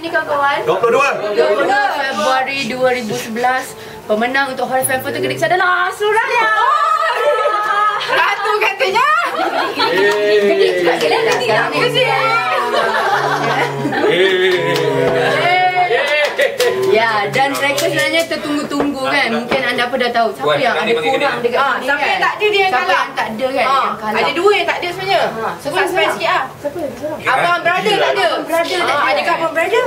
ni kawan-kawan. 22 Februari 2011. Pemenang untuk Hot FM Photo Gedik adalah Suraya. Ratu katanya. Gedik juga gila tadi. Ya, dan mereka sebenarnya tertunggu-tunggu kan. Mungkin anda pun dah tahu siapa yang ada kurang dekat sini kan. Siapa yang tak ada dia yang kalah. Siapa yang tak ada kan yang kalah. Ada dua yang tak ada sebenarnya. Suspense sikit ah. Siapa yang seorang? Abang brother tak ada. Brother tak ada. Adakah abang brother?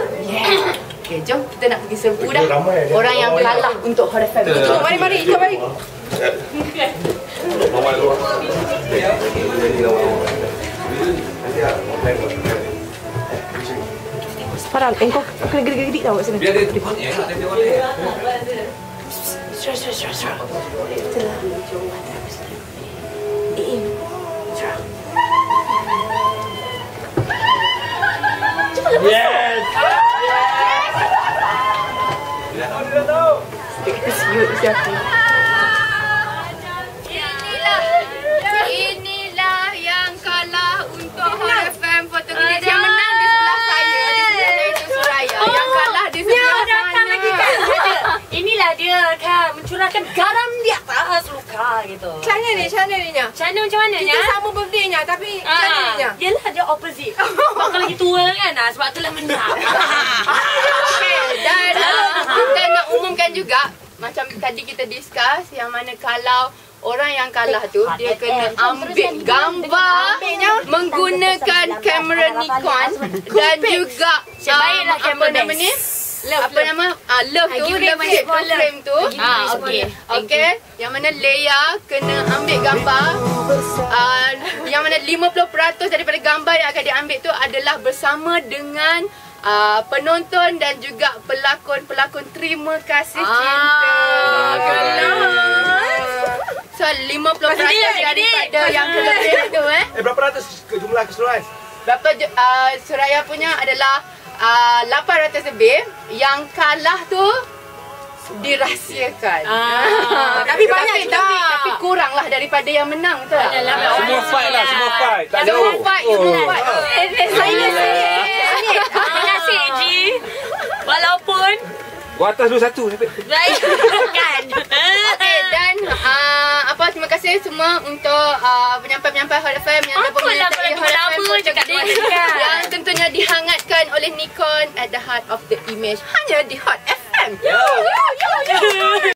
Okey, jom kita nak pergi serbu dah. Orang yang kalah untuk Hot FM. Jom, mari. Jom mari. Farah, engkau kena gedik-gedik tau kat sana. Biar dia cepat ya, nak dia boleh. Syurah. Yes! Dia tahu. Kita siut siapa. Inilah yang kalah untuk Hot FM Photo Gedik. Yang menang di sebelah saya, di sebelah saya itu Suraya. Yang kalah di sebelah sana. Inilah dia kan mencurahkan garam di atas luka gitu. Macam mana ni? Macam mana Kita sama birthday-nya tapi macam mana ni? Yelah dia opposite. Bakal lagi tua kan sebab itulah menang. Okay, dan kita nak umumkan juga macam tadi kita discuss yang mana kalau orang yang kalah tu dia kena ambil gambar menggunakan kamera Nikon dan juga apa nama ni? Love tu frame tu. Okey. Yang mana Leia kena ambil gambar yang mana 50% daripada gambar yang akan diambil tu adalah bersama dengan penonton dan juga pelakon-pelakon Terima Kasih Cinta. So 50% daripada yang kelebih tu berapa ratus jumlah keseluruhan? Berapa Suraya punya adalah 800 lebih. Yang kalah tu dirahsiakan. Tapi banyak tapi kurang lah daripada yang menang tu. Semua fight lah, semua fight. Tak jauh. Terima kasih Ji. Walaupun Gua atas dulu satu. kan. Okey, dan terima kasih semua untuk penyampai-penyampai Hot FM yang telah menyertai Hot FM yang tentunya dihangatkan oleh Nikon at the heart of the image hanya di Hot FM.